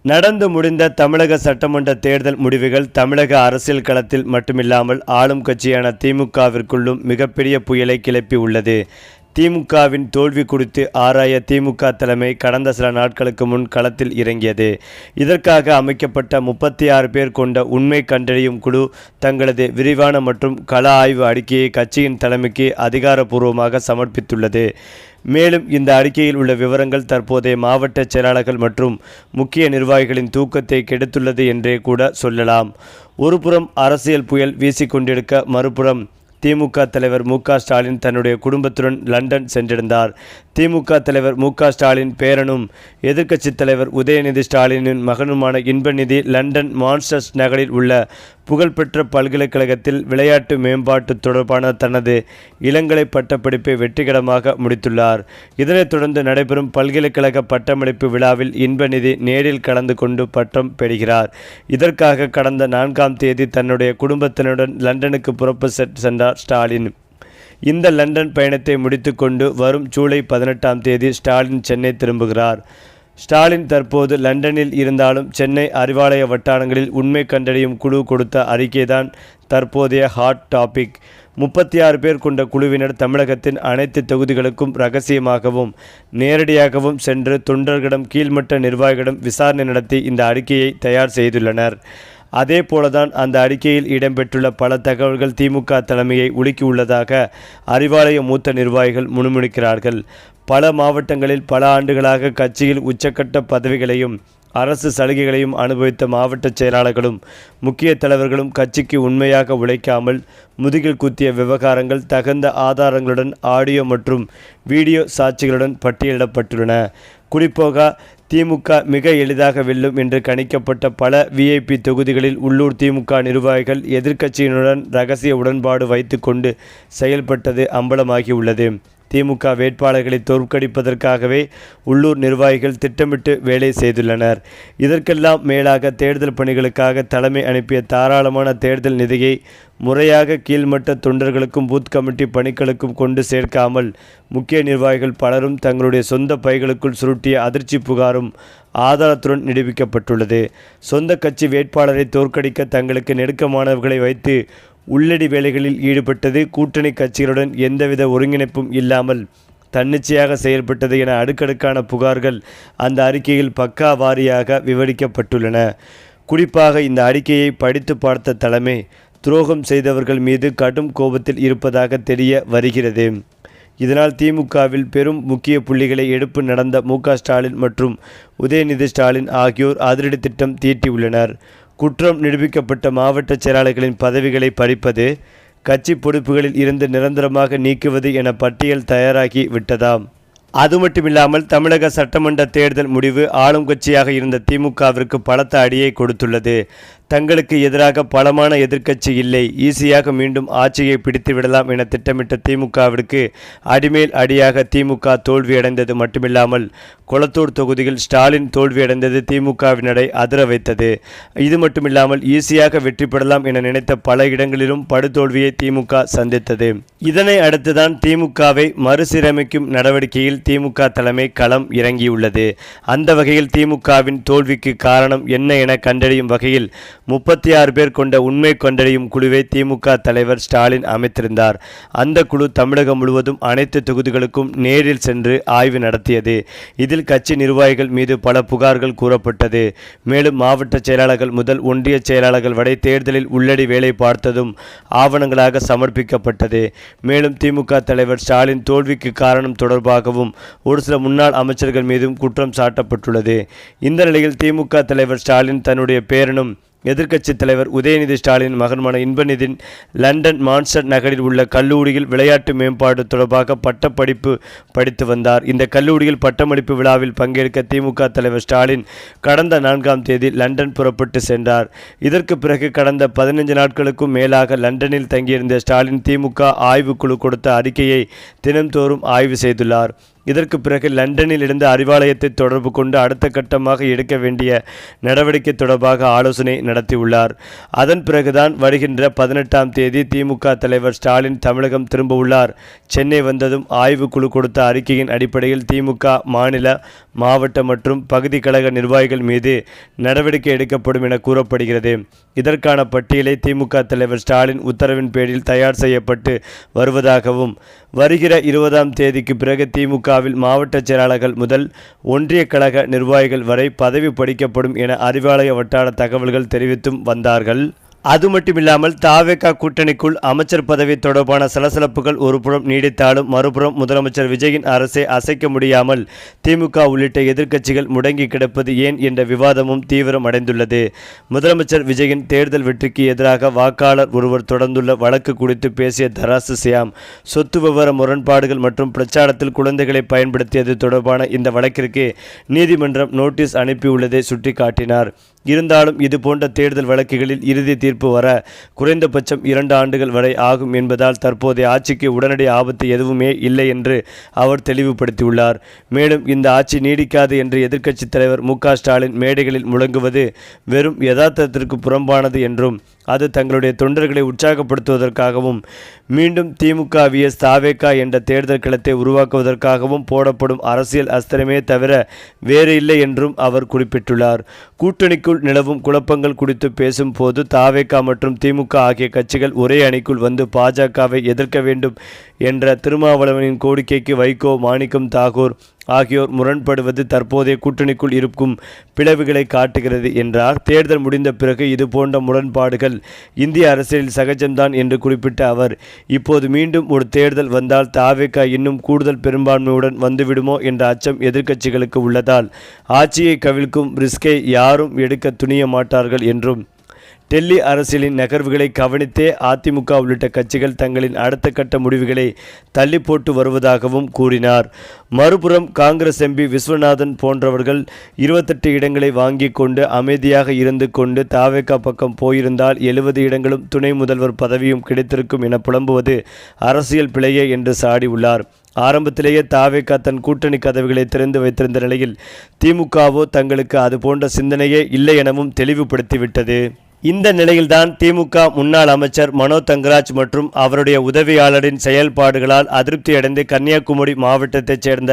நடந்து முடிந்த தமிழக சட்டமன்ற தேர்தல் முடிவுகள் தமிழக அரசியல் களத்தில் மட்டுமில்லாமல் ஆளும் கட்சியான திமுகவிற்குள்ளும் மிகப்பெரிய புயலை கிளப்பி உள்ளது. திமுகவின் தோல்வி குறித்து ஆராய திமுக தலைமை கடந்த சில நாட்களுக்கு முன் களத்தில் இறங்கியது. இதற்காக அமைக்கப்பட்ட 36 பேர் கொண்ட உண்மை கண்டறியும் குழு தங்களது விரிவான மற்றும் கள ஆய்வு அறிக்கையை கட்சியின் தலைமைக்கு அதிகாரப்பூர்வமாக சமர்ப்பித்துள்ளது. மேலும் இந்த அறிக்கையில் உள்ள விவரங்கள் தற்போதைய மாவட்ட செயலாளர்கள் மற்றும் முக்கிய நிர்வாகிகளின் தூக்கத்தை கெடுத்துள்ளது என்றே கூட சொல்லலாம். ஒருபுறம் அரசியல் புயல் வீசிக்கொண்டிருக்க, மறுபுறம் திமுக தலைவர் மு.க. ஸ்டாலின் தன்னுடைய குடும்பத்துடன் லண்டன் சென்றிருந்தார். திமுக தலைவர் மு.க. ஸ்டாலின் பேரனும் எதிர்க்கட்சித் தலைவர் உதயநிதி ஸ்டாலினின் மகனுமான இன்பநிதி லண்டன் மான்ஸ்டர்ஸ் நகரில் உள்ள புகழ்பெற்ற பல்கலைக்கழகத்தில் விளையாட்டு மேம்பாட்டு தொடர்பான தனது இளங்கலை பட்டப்படிப்பை வெற்றிகரமாக முடித்துள்ளார். இதனைத் தொடர்ந்து நடைபெறும் பல்கலைக்கழக பட்டமளிப்பு விழாவில் இன்பநிதி நேரில் கலந்து கொண்டு பட்டம் பெறுகிறார். இதற்காக கடந்த 4ஆம் தேதி தன்னுடைய குடும்பத்தினருடன் லண்டனுக்கு புறப்பட்டு சென்றார் ஸ்டாலின். இந்த லண்டன் பயணத்தை முடித்துக்கொண்டு வரும் ஜூலை 18ஆம் தேதி ஸ்டாலின் சென்னை திரும்புகிறார். ஸ்டாலின் தற்போது லண்டனில் இருந்தாலும் சென்னை அறிவாலய வட்டாரங்களில் உண்மை கண்டறியும் குழு கொடுத்த அறிக்கைதான் தற்போதைய ஹாட் டாபிக். 36 பேர் கொண்ட குழுவினர் தமிழகத்தின் அனைத்து தொகுதிகளுக்கும் இரகசியமாகவும் நேரடியாகவும் சென்று தொண்டர்களிடம் கீழ்மட்ட நிர்வாகிகளிடம் விசாரணை நடத்தி இந்த அறிக்கையை தயார் செய்துள்ளனர். அதே போலதான் அந்த அறிக்கையில் இடம்பெற்றுள்ள பல தகவல்கள் திமுக தலைமையை உலுக்கியுள்ளதாக அறிவாலய மூத்த நிர்வாகிகள் முணுமுணுக்கிறார்கள். பல மாவட்டங்களில் பல ஆண்டுகளாக கட்சியில் உச்சக்கட்ட பதவிகளையும் அரசு சலுகைகளையும் அனுபவித்த மாவட்ட செயலாளர்களும் முக்கிய தலைவர்களும் கட்சிக்கு உண்மையாக உழைக்காமல் முதுகில் குத்திய விவகாரங்கள் தகுந்த ஆதாரங்களுடன் ஆடியோ மற்றும் வீடியோ சாட்சிகளுடன் பட்டியலிடப்பட்டுள்ளன. குறிப்பாக திமுக மிக எளிதாக வெல்லும் என்று கணிக்கப்பட்ட பல விஐபி தொகுதிகளில் உள்ளூர் திமுக நிர்வாகிகள் எதிர்க்கட்சியினுடன் இரகசிய உடன்பாடு வைத்து கொண்டு செயல்பட்டது அம்பலமாகியுள்ளது. திமுக வேட்பாளர்களை தோற்கடிப்பதற்காகவே உள்ளூர் நிர்வாகிகள் திட்டமிட்டு வேலை செய்துள்ளனர். இதற்கெல்லாம் மேலாக தேர்தல் பணிகளுக்காக தலைமை அனுப்பிய தாராளமான தேர்தல் நிதியை முறையாக கீழ்மட்ட தொண்டர்களுக்கும் பூத் கமிட்டி பணிகளுக்கும் கொண்டு சேர்க்காமல் முக்கிய நிர்வாகிகள் பலரும் தங்களுடைய சொந்த பைகளுக்குள் சுருட்டிய அதிர்ச்சி புகாரும் ஆதாரத்துடன் நிரூபிக்கப்பட்டுள்ளது. சொந்த கட்சி வேட்பாளரை தோற்கடிக்க தங்களுக்கு நெருக்கமானவர்களை வைத்து உள்ளடி வேலைகளில் ஈடுபட்டது, கூட்டணி கட்சிகளுடன் எந்தவித ஒருங்கிணைப்பும் இல்லாமல் தன்னிச்சையாக செயல்பட்டது என அடுக்கடுக்கான புகார்கள் அந்த அறிக்கையில் பக்கா வாரியாக விவரிக்கப்பட்டுள்ளன. குறிப்பாக இந்த அறிக்கையை படித்து பார்த்த தலைமை துரோகம் செய்தவர்கள் மீது கடும் கோபத்தில் இருப்பதாக தெரிய வருகிறது. இதனால் திமுகவில் பெரும் முக்கிய புள்ளிகளை எடுப்பு நடந்த மு.க. ஸ்டாலின் மற்றும் உதயநிதி ஸ்டாலின் ஆகியோர் அதிரடி திட்டம் தீட்டியுள்ளனர். குற்றம் நிரூபிக்கப்பட்ட மாவட்ட செயலாளர்களின் பதவிகளை பறிப்பது, கட்சி பொறுப்புகளில் இருந்து நிரந்தரமாக நீக்குவது என பட்டியல் தயாராகி விட்டதாம். அது மட்டுமில்லாமல் தமிழக சட்டமன்ற தேர்தல் முடிவு ஆளும் கட்சியாக இருந்த திமுகவிற்கு பலத்த அடியை கொடுத்துள்ளது. தங்களுக்கு எதிராக பலமான எதிர்க்கட்சி இல்லை, ஈஸியாக மீண்டும் ஆட்சியை பிடித்து விடலாம் என திட்டமிட்ட திமுகவிற்கு அடிமேல் அடியாக திமுக தோல்வியடைந்தது மட்டுமில்லாமல் கொளத்தூர் தொகுதியில் ஸ்டாலின் தோல்வியடைந்தது திமுகவினரை அதிர வைத்தது. இது மட்டுமில்லாமல் ஈஸியாக வெற்றி பெறலாம் என நினைத்த பல இடங்களிலும் படுதோல்வியை திமுக சந்தித்தது. இதனை அடுத்துதான் திமுகவை மறுசீரமைக்கும் நடவடிக்கையில் திமுக தலைமை களம் இறங்கியுள்ளது. அந்த வகையில் திமுகவின் தோல்விக்கு காரணம் என்ன என கண்டறியும் வகையில் 36 பேர் கொண்ட உண்மை கண்டறியும் குழுவை திமுக தலைவர் ஸ்டாலின் அமைத்திருந்தார். அந்த குழு தமிழகம் முழுவதும் அனைத்து தொகுதிகளுக்கும் நேரில் சென்று ஆய்வு நடத்தியது. இதில் கட்சி நிர்வாகிகள் மீது பல புகார்கள் கூறப்பட்டது. மேலும் மாவட்ட செயலாளர்கள் முதல் ஒன்றிய செயலாளர்கள் வரை தேர்தலில் உள்ளடி வேலை பார்த்ததும் ஆவணங்களாக சமர்ப்பிக்கப்பட்டது. மேலும் திமுக தலைவர் ஸ்டாலின் தோல்விக்கு காரணம் தொடர்பாகவும் ஒரு சில முன்னாள் அமைச்சர்கள் மீதும் குற்றம் சாட்டப்பட்டுள்ளது. இந்த நிலையில் திமுக தலைவர் ஸ்டாலின் தன்னுடைய பேரனும் எதிர்க்கட்சித் தலைவர் உதயநிதி ஸ்டாலின் மகனுமான இன்பநிதின் லண்டன் மான்ஸ்டர் நகரில் உள்ள கல்லூரியில் விளையாட்டு மேம்பாடு தொடர்பாக பட்டப்படிப்பு படித்து வந்தார். இந்த கல்லூரியில் பட்டமளிப்பு விழாவில் பங்கேற்க திமுக தலைவர் ஸ்டாலின் கடந்த 4ஆம் தேதி லண்டன் புறப்பட்டு சென்றார். இதற்கு பிறகு கடந்த 15 நாட்களுக்கும் மேலாக லண்டனில் தங்கியிருந்த ஸ்டாலின் திமுக ஆய்வுக்குழு கொடுத்த அறிக்கையை தினம்தோறும் ஆய்வு செய்துள்ளார். இதற்கு பிறகு லண்டனில் இருந்து அறிவாலயத்தை தொடர்பு கொண்டு அடுத்த கட்டமாக எடுக்க வேண்டிய நடவடிக்கை தொடர்பாக ஆலோசனை நடத்தியுள்ளார். அதன் பிறகுதான் வருகின்ற 18ஆம் தேதி திமுக தலைவர் ஸ்டாலின் தமிழகம் திரும்ப உள்ளார். சென்னை வந்ததும் ஆய்வுக்குழு கொடுத்த அறிக்கையின் அடிப்படையில் திமுக மாநில, மாவட்ட மற்றும் பகுதி கழக நிர்வாகிகள் மீது நடவடிக்கை எடுக்கப்படும் என கூறப்படுகிறது. இதற்கான பட்டியலை திமுக தலைவர் ஸ்டாலின் உத்தரவின் பேரில் தயார் செய்யப்பட்டு வருவதாகவும், வருகிற 20ஆம் தேதிக்கு பிறகு திமுகவில் மாவட்ட செயலாளர்கள் முதல் ஒன்றிய கழக நிர்வாகிகள் வரை பதவி படிக்கப்படும் என அறிவாலய வட்டார தகவல்கள் தெரிவித்தும் வந்தார்கள். அது மட்டுமில்லாமல் தாவேகா கூட்டணிக்குள் அமைச்சர் பதவி தொடர்பான சலசலப்புகள் ஒருபுறம் நீடித்தாலும் மறுபுறம் முதலமைச்சர் விஜயின் அரசை அசைக்க முடியாமல் திமுக உள்ளிட்ட எதிர்க்கட்சிகள் முடங்கி கிடப்பது ஏன் என்ற விவாதமும் தீவிரம் அடைந்துள்ளது. முதலமைச்சர் விஜயின் தேர்தல் வெற்றிக்கு எதிராக வாக்காளர் ஒருவர் தொடர்ந்துள்ள வழக்கு குறித்து பேசிய தராசு சியாம், சொத்து விவர முரண்பாடுகள் மற்றும் பிரச்சாரத்தில் குழந்தைகளை பயன்படுத்தியது தொடர்பான இந்த வழக்கிற்கு நீதிமன்றம் நோட்டீஸ் அனுப்பியுள்ளதை சுட்டிக்காட்டினார். இருந்தாலும் இது போன்ற தேர்தல் வழக்குகளில் இறுதி தீர்ப்பு வர குறைந்தபட்சம் 2 ஆண்டுகள் வரை ஆகும் என்பதால் தற்போதைய ஆட்சிக்கு உடனடி ஆபத்து எதுவுமே இல்லை என்று அவர் தெளிவுபடுத்தியுள்ளார். மேலும் இந்த ஆட்சி நீடிக்காது என்று எதிர்க்கட்சித் தலைவர் மு.க. ஸ்டாலின் மேடைகளில் முழங்குவது வெறும் யதார்த்தத்திற்கு புறம்பானது என்றும், அது தங்களுடைய தொண்டர்களை உற்சாகப்படுத்துவதற்காகவும் மீண்டும் திமுக vs தாவேகா என்ற தேர்தல் களத்தை உருவாக்குவதற்காகவும் போடப்படும் அரசியல் அஸ்திரமே தவிர வேறு இல்லை என்றும் அவர் குறிப்பிட்டுள்ளார். கூட்டணிக்குள் நிலவும் குழப்பங்கள் குறித்து பேசும் போது தாவேகா மற்றும் திமுக ஆகிய கட்சிகள் ஒரே அணிக்குள் வந்து பாஜகவை எதிர்க்க வேண்டும் என்ற திருமாவளவனின் கோரிக்கைக்கு வைகோ, மாணிக்கம் தாகூர் ஆகியோர் முரண்படுவது தற்போதைய கூட்டணிக்குள் இருக்கும் பிளவுகளை காட்டுகிறது என்றார். தேர்தல் முடிந்த பிறகு இதுபோன்ற முரண்பாடுகள் இந்திய அரசியலில் சகஜம்தான் என்று குறிப்பிட்ட அவர், இப்போது மீண்டும் ஒரு தேர்தல் வந்தால் தாவேகா இன்னும் கூடுதல் பெரும்பான்மையுடன் வந்துவிடுமோ என்ற அச்சம் எதிர்க்கட்சிகளுக்கு உள்ளதால் ஆட்சியை கவிழ்க்கும் ரிஸ்கை யாரும் எடுக்க துணிய மாட்டார்கள் என்றும், டெல்லி அரசியலின் நகர்வுகளை கவனித்தே அதிமுக உள்ளிட்ட கட்சிகள் தங்களின் அடுத்த கட்ட முடிவுகளை தள்ளி போட்டு வருவதாகவும் கூறினார். மறுபுறம் காங்கிரஸ் எம்பி விஸ்வநாதன் போன்றவர்கள் 28 இடங்களை வாங்கி கொண்டு அமைதியாக இருந்து கொண்டு தாவேகா பக்கம் போயிருந்தால் 70 இடங்களும் துணை முதல்வர் பதவியும் கிடைத்திருக்கும் என புலம்புவது அரசியல் பிழையே என்று சாடியுள்ளார். ஆரம்பத்திலேயே தாவேகா தன் கூட்டணி கதவுகளை திறந்து வைத்திருந்த நிலையில் திமுகவோ தங்களுக்கு அது போன்ற சிந்தனையே இல்லை எனவும் தெளிவுபடுத்திவிட்டது. இந்த நிலையில்தான் திமுக முன்னாள் அமைச்சர் மனோ தங்கராஜ் மற்றும் அவருடைய உதவியாளரின் செயல்பாடுகளால் அதிருப்தியடைந்து கன்னியாகுமரி மாவட்டத்தைச் சேர்ந்த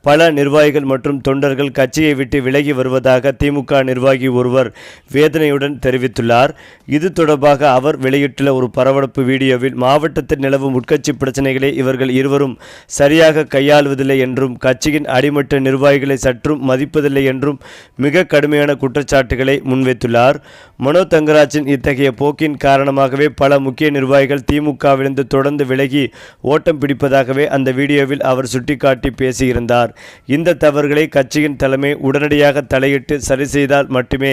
பல நிர்வாகிகள் மற்றும் தொண்டர்கள் கட்சியை விட்டு விலகி வருவதாக திமுக நிர்வாகி ஒருவர் வேதனையுடன் தெரிவித்துள்ளார். இது தொடர்பாக அவர் வெளியிட்டுள்ள ஒரு பரபரப்பு வீடியோவில், மாவட்டத்தில் நிலவும் உட்கட்சி பிரச்சனைகளை இவர்கள் இருவரும் சரியாக கையாளுவதில்லை என்றும், கட்சியின் அடிமட்ட நிர்வாகிகளை சற்றும் மதிப்பதில்லை என்றும் மிக கடுமையான குற்றச்சாட்டுகளை முன்வைத்துள்ளார். மனோ தங்கராஜின் இத்தகைய போக்கின் காரணமாகவே பல முக்கிய நிர்வாகிகள் திமுகவிலிருந்து தொடர்ந்து விலகி ஓட்டம் பிடிப்பதாகவே அந்த வீடியோவில் அவர் சுட்டிக்காட்டி பேசியிருந்தார். இந்த தவறுகளை கட்சியின் தலைமை உடனடியாக தலையிட்டு சரி செய்தால் மட்டுமே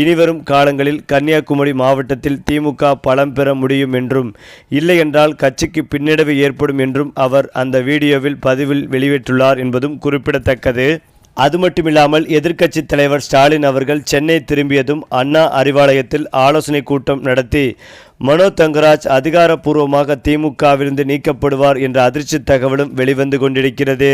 இனிவரும் காலங்களில் கன்னியாகுமரி மாவட்டத்தில் திமுக பலம் பெற முடியும் என்றும், இல்லை என்றால் கட்சிக்கு பின்னடைவு ஏற்படும் என்றும் அவர் அந்த வீடியோவில் பதிவில் வெளியிட்டுள்ளார் என்பதும் குறிப்பிடத்தக்கது. அது மட்டுமில்லாமல் எதிர்க்கட்சி தலைவர் ஸ்டாலின் அவர்கள் சென்னை திரும்பியதும் அண்ணா அறிவாலயத்தில் ஆலோசனை கூட்டம் நடத்தி மனோ தங்கராஜ் அதிகாரப்பூர்வமாக திமுகவிலிருந்து நீக்கப்படுவார் என்ற அதிர்ச்சி தகவலும் வெளிவந்து கொண்டிருக்கிறது.